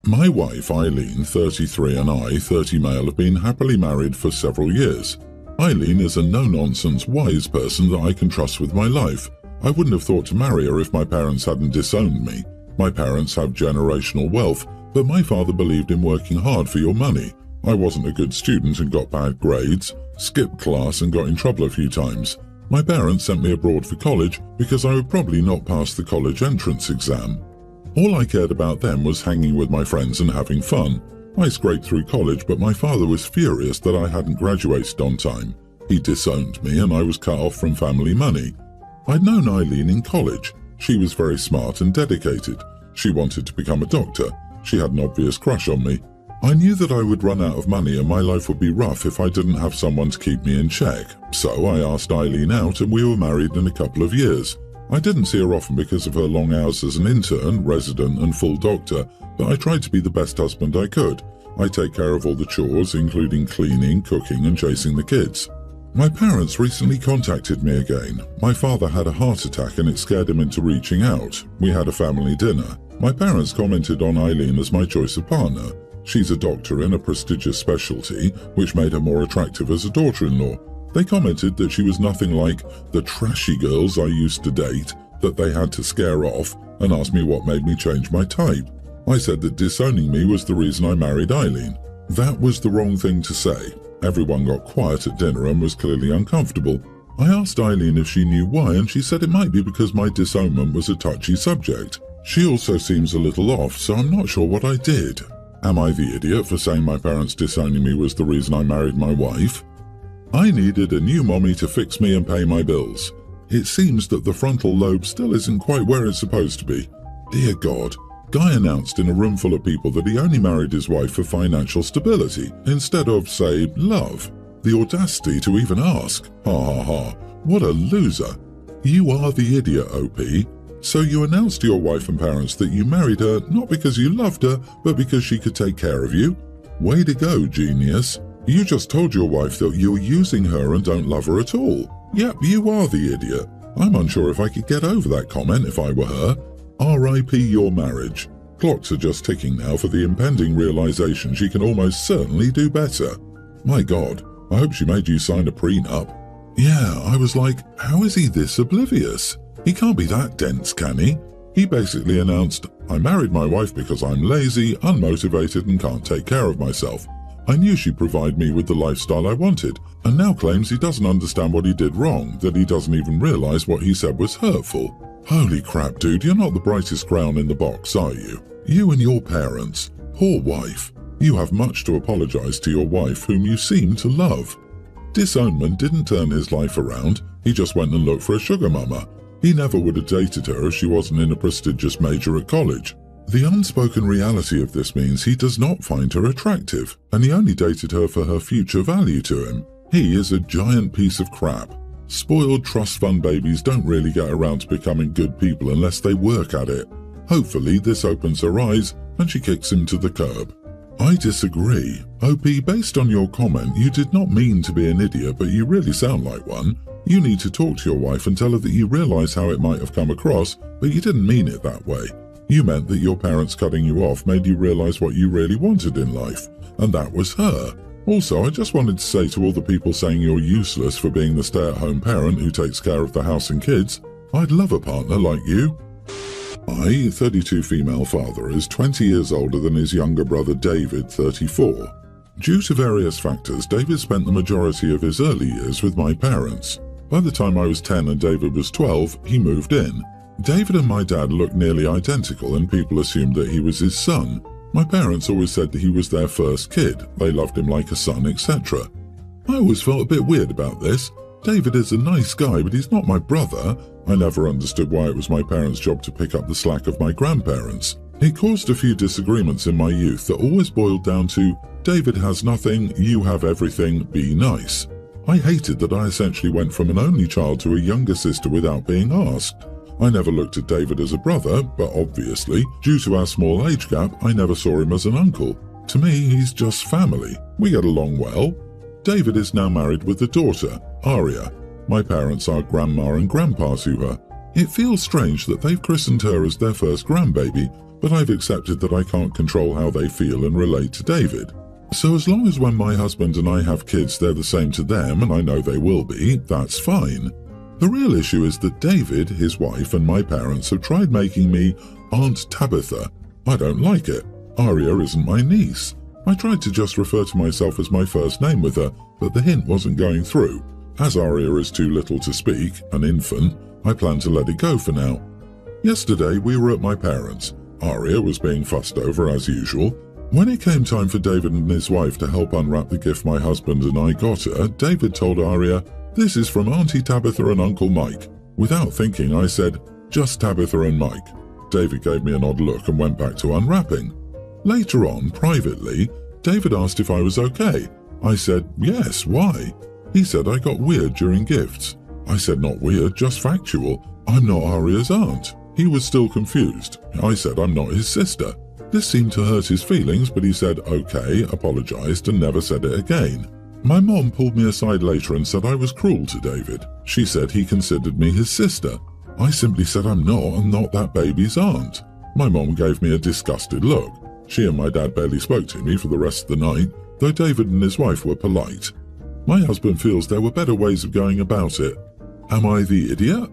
My wife Eileen, 33, and I, 30 male, have been happily married for several years. Eileen is a no-nonsense, wise person that I can trust with my life. I wouldn't have thought to marry her if my parents hadn't disowned me. My parents have generational wealth, but my father believed in working hard for your money. I wasn't a good student and got bad grades, skipped class and got in trouble a few times. My parents sent me abroad for college because I would probably not pass the college entrance exam. All I cared about then was hanging with my friends and having fun. I scraped through college, but my father was furious that I hadn't graduated on time. He disowned me and I was cut off from family money. I'd known Eileen in college. She was very smart and dedicated. She wanted to become a doctor. She had an obvious crush on me. I knew that I would run out of money and my life would be rough if I didn't have someone to keep me in check. So I asked Eileen out and we were married in a couple of years. I didn't see her often because of her long hours as an intern, resident and full doctor, but I tried to be the best husband I could. I take care of all the chores, including cleaning, cooking and chasing the kids. My parents recently contacted me again. My father had a heart attack and it scared him into reaching out. We had a family dinner. My parents commented on Eileen as my choice of partner. She's a doctor in a prestigious specialty, which made her more attractive as a daughter-in-law. They commented that she was nothing like the trashy girls I used to date, that they had to scare off, and asked me what made me change my type. I said that disowning me was the reason I married Eileen. That was the wrong thing to say. Everyone got quiet at dinner and was clearly uncomfortable. I asked Eileen if she knew why, and she said it might be because my disownment was a touchy subject. She also seems a little off, so I'm not sure what I did. Am I the idiot for saying my parents disowning me was the reason I married my wife? I needed a new mommy to fix me and pay my bills. It seems that the frontal lobe still isn't quite where it's supposed to be. Dear God. Guy announced in a room full of people that he only married his wife for financial stability, instead of, say, love. The audacity to even ask. Ha ha ha. What a loser. You are the idiot, OP. So you announced to your wife and parents that you married her not because you loved her, but because she could take care of you? Way to go, genius. You just told your wife that you're using her and don't love her at all. Yep, you are the idiot. I'm unsure if I could get over that comment if I were her. R.I.P. your marriage. Clocks are just ticking now for the impending realization she can almost certainly do better. My God, I hope she made you sign a prenup. Yeah, I was like, how is he this oblivious? He can't be that dense, can he? He basically announced, I married my wife because I'm lazy, unmotivated and can't take care of myself. I knew she'd provide me with the lifestyle I wanted, and now claims he doesn't understand what he did wrong, that he doesn't even realize what he said was hurtful. Holy crap, dude, you're not the brightest crown in the box, are you? You and your parents. Poor wife. You have much to apologize to your wife, whom you seem to love. Disownment didn't turn his life around. He just went and looked for a sugar mama. He never would have dated her if she wasn't in a prestigious major at college. The unspoken reality of this means he does not find her attractive, and he only dated her for her future value to him. He is a giant piece of crap. Spoiled trust fund babies don't really get around to becoming good people unless they work at it. Hopefully this opens her eyes and she kicks him to the curb. I disagree. OP, based on your comment, you did not mean to be an idiot, but you really sound like one. You need to talk to your wife and tell her that you realize how it might have come across, but you didn't mean it that way. You meant that your parents cutting you off made you realize what you really wanted in life, and that was her. Also, I just wanted to say to all the people saying you're useless for being the stay-at-home parent who takes care of the house and kids, I'd love a partner like you. I, 32 female father, is 20 years older than his younger brother David, 34. Due to various factors, David spent the majority of his early years with my parents. By the time I was 10 and David was 12, he moved in. David and my dad looked nearly identical and people assumed that he was his son. My parents always said that he was their first kid. They loved him like a son, etc. I always felt a bit weird about this. David is a nice guy, but he's not my brother. I never understood why it was my parents' job to pick up the slack of my grandparents. It caused a few disagreements in my youth that always boiled down to, David has nothing, you have everything, be nice. I hated that I essentially went from an only child to a younger sister without being asked. I never looked at David as a brother, but obviously, due to our small age gap, I never saw him as an uncle. To me, he's just family. We get along well. David is now married with a daughter, Aria. My parents are grandma and grandpa to her. It feels strange that they've christened her as their first grandbaby, but I've accepted that I can't control how they feel and relate to David. So as long as when my husband and I have kids they're the same to them, and I know they will be, that's fine. The real issue is that David, his wife, and my parents have tried making me Aunt Tabitha. I don't like it. Aria isn't my niece. I tried to just refer to myself as my first name with her, but the hint wasn't going through. As Aria is too little to speak, an infant, I plan to let it go for now. Yesterday we were at my parents'. Aria was being fussed over as usual. When it came time for David and his wife to help unwrap the gift my husband and I got her, David told Aria, "This is from Auntie Tabitha and Uncle Mike." Without thinking, I said, "Just Tabitha and Mike." David gave me an odd look and went back to unwrapping. Later on, privately, David asked if I was okay. I said, "Yes, why?" He said I got weird during gifts. I said, "Not weird, just factual. I'm not Aria's aunt." He was still confused. I said I'm not his sister. This seemed to hurt his feelings, but he said okay, apologized, and never said it again. My mom pulled me aside later and said I was cruel to David. She said he considered me his sister. I simply said I'm not that baby's aunt. My mom gave me a disgusted look. She and my dad barely spoke to me for the rest of the night, though David and his wife were polite. My husband feels there were better ways of going about it. Am I the idiot?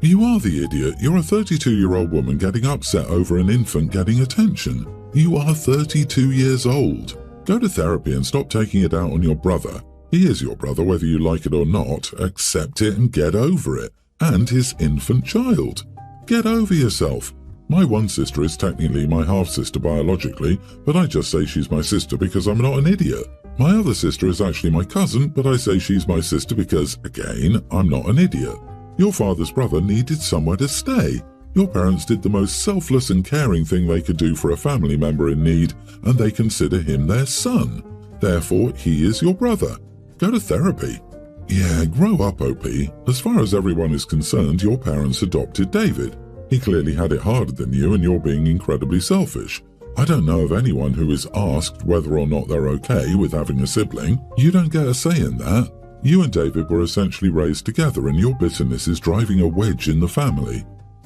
You are the idiot. You're a 32-year-old woman getting upset over an infant getting attention. You are 32 years old. Go to therapy and stop taking it out on your brother. He is your brother whether you like it or not. Accept it and get over it. And his infant child. Get over yourself. My one sister is technically my half-sister biologically, but I just say she's my sister because I'm not an idiot. My other sister is actually my cousin, but I say she's my sister because, again, I'm not an idiot. Your father's brother needed somewhere to stay. Your parents did the most selfless and caring thing they could do for a family member in need, and they consider him their son. Therefore, he is your brother. Go to therapy. Yeah, grow up, OP. As far as everyone is concerned, your parents adopted David. He clearly had it harder than you, and you're being incredibly selfish. I don't know of anyone who is asked whether or not they're okay with having a sibling. You don't get a say in that. You and David were essentially raised together, and your bitterness is driving a wedge in the family.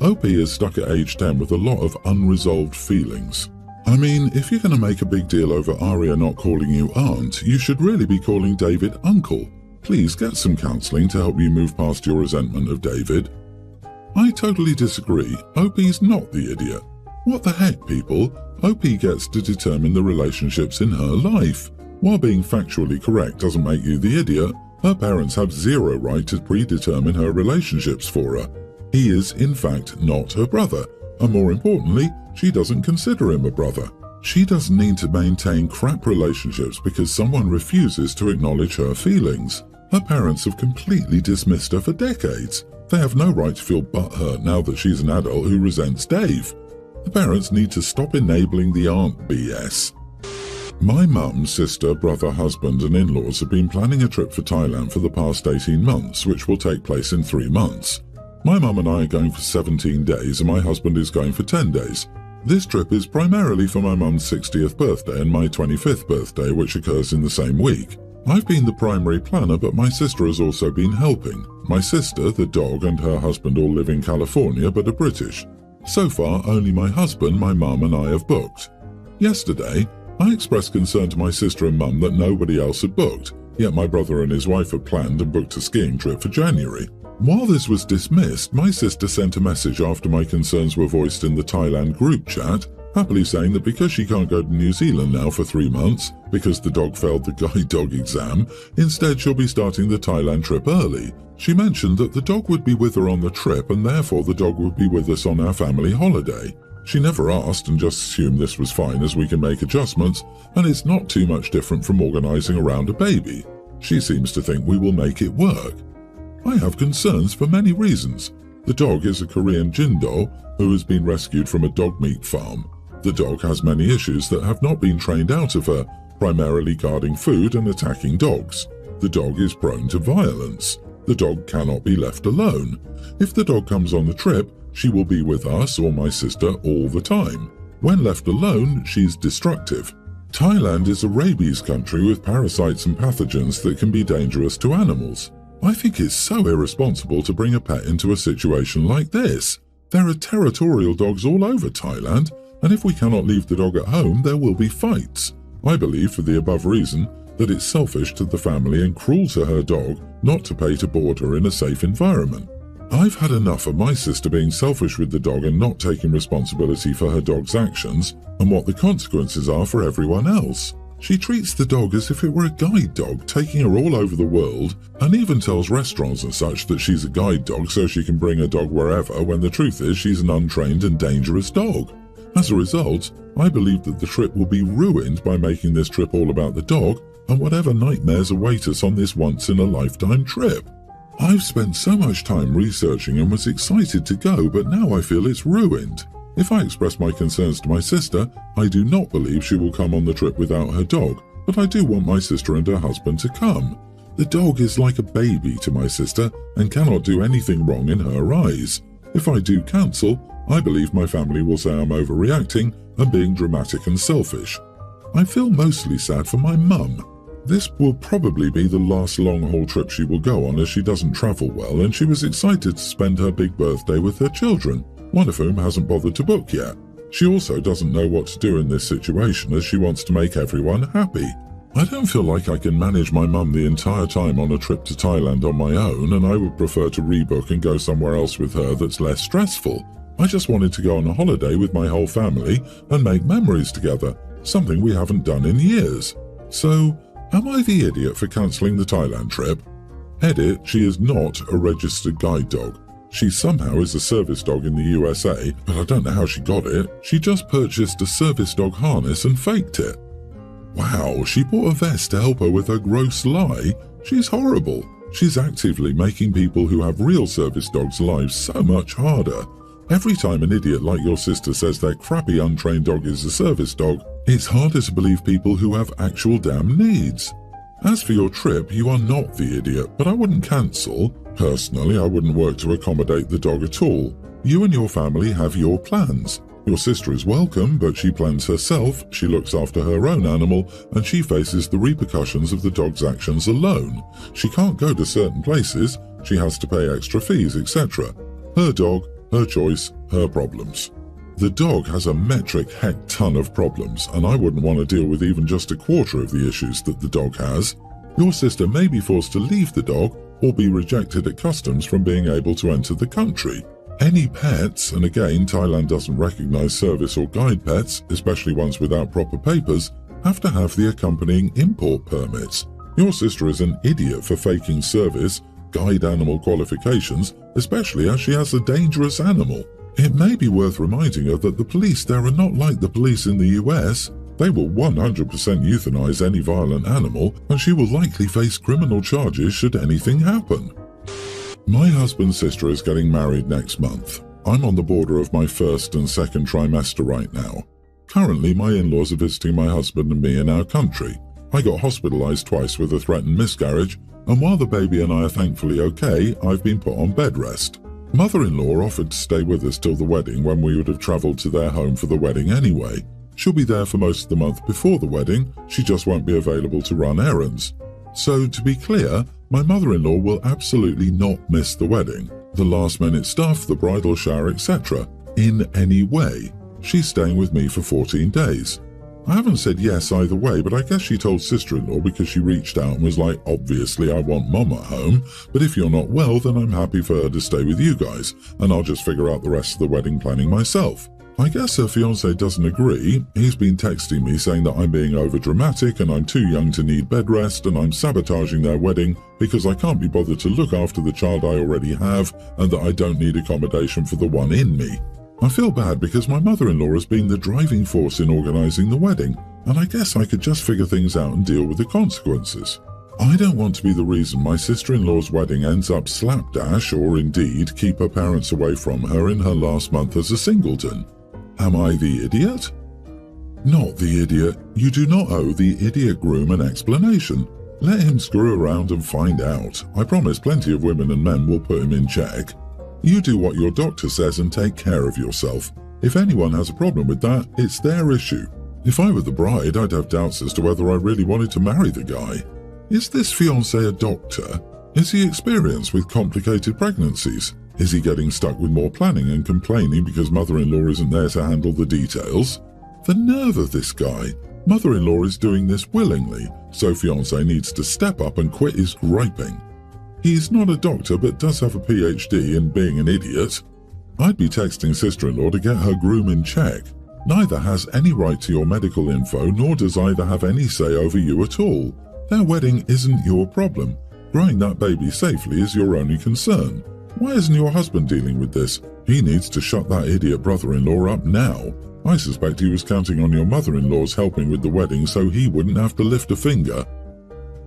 OP is stuck at age 10 with a lot of unresolved feelings. I mean, if you're going to make a big deal over Aria not calling you aunt, you should really be calling David uncle. Please get some counselling to help you move past your resentment of David. I totally disagree. OP's not the idiot. What the heck, people? OP gets to determine the relationships in her life. While being factually correct doesn't make you the idiot, her parents have zero right to predetermine her relationships for her. He is, in fact, not her brother, and more importantly, she doesn't consider him a brother. She doesn't need to maintain crap relationships because someone refuses to acknowledge her feelings. Her parents have completely dismissed her for decades. They have no right to feel butthurt now that she's an adult who resents Dave. The parents need to stop enabling the aunt BS. My mum, sister, brother, husband and in-laws have been planning a trip for Thailand for the past 18 months, which will take place in 3 months. My mum and I are going for 17 days and my husband is going for 10 days. This trip is primarily for my mum's 60th birthday and my 25th birthday, which occurs in the same week. I've been the primary planner, but my sister has also been helping. My sister, the dog, and her husband all live in California but are British. So far, only my husband, my mum and I have booked. Yesterday, I expressed concern to my sister and mum that nobody else had booked, yet my brother and his wife had planned and booked a skiing trip for January. While this was dismissed, my sister sent a message after my concerns were voiced in the Thailand group chat, happily saying that because she can't go to New Zealand now for 3 months, because the dog failed the guide dog exam, instead she'll be starting the Thailand trip early. She mentioned that the dog would be with her on the trip and therefore the dog would be with us on our family holiday. She never asked and just assumed this was fine as we can make adjustments, and it's not too much different from organising around a baby. She seems to think we will make it work. I have concerns for many reasons. The dog is a Korean Jindo who has been rescued from a dog meat farm. The dog has many issues that have not been trained out of her, primarily guarding food and attacking dogs. The dog is prone to violence. The dog cannot be left alone. If the dog comes on the trip, she will be with us or my sister all the time. When left alone, she's destructive. Thailand is a rabies country with parasites and pathogens that can be dangerous to animals. I think it's so irresponsible to bring a pet into a situation like this. There are territorial dogs all over Thailand, and if we cannot leave the dog at home, there will be fights. I believe, for the above reason, that it's selfish to the family and cruel to her dog not to pay to board her in a safe environment. I've had enough of my sister being selfish with the dog and not taking responsibility for her dog's actions and what the consequences are for everyone else. She treats the dog as if it were a guide dog, taking her all over the world, and even tells restaurants and such that she's a guide dog so she can bring her dog wherever, when the truth is she's an untrained and dangerous dog. As a result, I believe that the trip will be ruined by making this trip all about the dog and whatever nightmares await us on this once-in-a-lifetime trip. I've spent so much time researching and was excited to go, but now I feel it's ruined. If I express my concerns to my sister, I do not believe she will come on the trip without her dog, but I do want my sister and her husband to come. The dog is like a baby to my sister and cannot do anything wrong in her eyes. If I do cancel, I believe my family will say I'm overreacting and being dramatic and selfish. I feel mostly sad for my mum. This will probably be the last long-haul trip she will go on, as she doesn't travel well, and she was excited to spend her big birthday with her children, one of whom hasn't bothered to book yet. She also doesn't know what to do in this situation, as she wants to make everyone happy. I don't feel like I can manage my mum the entire time on a trip to Thailand on my own, and I would prefer to rebook and go somewhere else with her that's less stressful. I just wanted to go on a holiday with my whole family and make memories together, something we haven't done in years. So, am I the idiot for cancelling the Thailand trip? Edit, she is not a registered guide dog. She somehow is a service dog in the USA, but I don't know how she got it. She just purchased a service dog harness and faked it. Wow, she bought a vest to help her with her gross lie? She's horrible. She's actively making people who have real service dogs' lives so much harder. Every time an idiot like your sister says their crappy untrained dog is a service dog, it's harder to believe people who have actual damn needs. As for your trip, you are not the idiot, but I wouldn't cancel. Personally, I wouldn't work to accommodate the dog at all. You and your family have your plans. Your sister is welcome, but she plans herself, she looks after her own animal, and she faces the repercussions of the dog's actions alone. She can't go to certain places, she has to pay extra fees, etc. Her dog, her choice, her problems. The dog has a metric heck ton of problems, and I wouldn't want to deal with even just a quarter of the issues that the dog has. Your sister may be forced to leave the dog or be rejected at customs from being able to enter the country. Any pets, and again Thailand doesn't recognize service or guide pets, especially ones without proper papers, have to have the accompanying import permits. Your sister is an idiot for faking service, guide animal qualifications, especially as she has a dangerous animal. It may be worth reminding her that the police there are not like the police in the US. They will 100% euthanize any violent animal, and she will likely face criminal charges should anything happen. My husband's sister is getting married next month. I'm on the border of my first and second trimester right now. Currently, my in-laws are visiting my husband and me in our country. I got hospitalized twice with a threatened miscarriage, and while the baby and I are thankfully okay, I've been put on bed rest. Mother-in-law offered to stay with us till the wedding, when we would have travelled to their home for the wedding anyway. She'll be there for most of the month before the wedding, she just won't be available to run errands. So, to be clear, my mother-in-law will absolutely not miss the wedding, the last-minute stuff, the bridal shower, etc. in any way. She's staying with me for 14 days. I haven't said yes either way, but I guess she told sister-in-law because she reached out and was like, obviously I want mum at home, but if you're not well, then I'm happy for her to stay with you guys, and I'll just figure out the rest of the wedding planning myself. I guess her fiancé doesn't agree. He's been texting me saying that I'm being overdramatic and I'm too young to need bed rest and I'm sabotaging their wedding because I can't be bothered to look after the child I already have and that I don't need accommodation for the one in me. I feel bad because my mother-in-law has been the driving force in organising the wedding, and I guess I could just figure things out and deal with the consequences. I don't want to be the reason my sister-in-law's wedding ends up slapdash or indeed keep her parents away from her in her last month as a singleton. Am I the idiot? Not the idiot. You do not owe the idiot groom an explanation. Let him screw around and find out. I promise plenty of women and men will put him in check. You do what your doctor says and take care of yourself. If anyone has a problem with that, it's their issue. If I were the bride, I'd have doubts as to whether I really wanted to marry the guy. Is this fiancé a doctor? Is he experienced with complicated pregnancies? Is he getting stuck with more planning and complaining because mother-in-law isn't there to handle the details? The nerve of this guy. Mother-in-law is doing this willingly, so fiancé needs to step up and quit his griping. He's not a doctor but does have a PhD in being an idiot. I'd be texting sister-in-law to get her groom in check. Neither has any right to your medical info, nor does either have any say over you at all. Their wedding isn't your problem. Growing that baby safely is your only concern. Why isn't your husband dealing with this? He needs to shut that idiot brother-in-law up now. I suspect he was counting on your mother-in-law's helping with the wedding so he wouldn't have to lift a finger.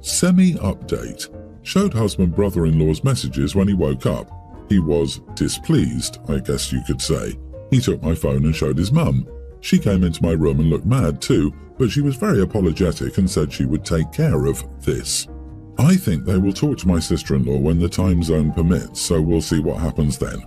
Semi-update. Showed husband brother-in-law's messages when he woke up. He was displeased, I guess you could say. He took my phone and showed his mum. She came into my room and looked mad too, but she was very apologetic and said she would take care of this. I think they will talk to my sister-in-law when the time zone permits, so we'll see what happens then.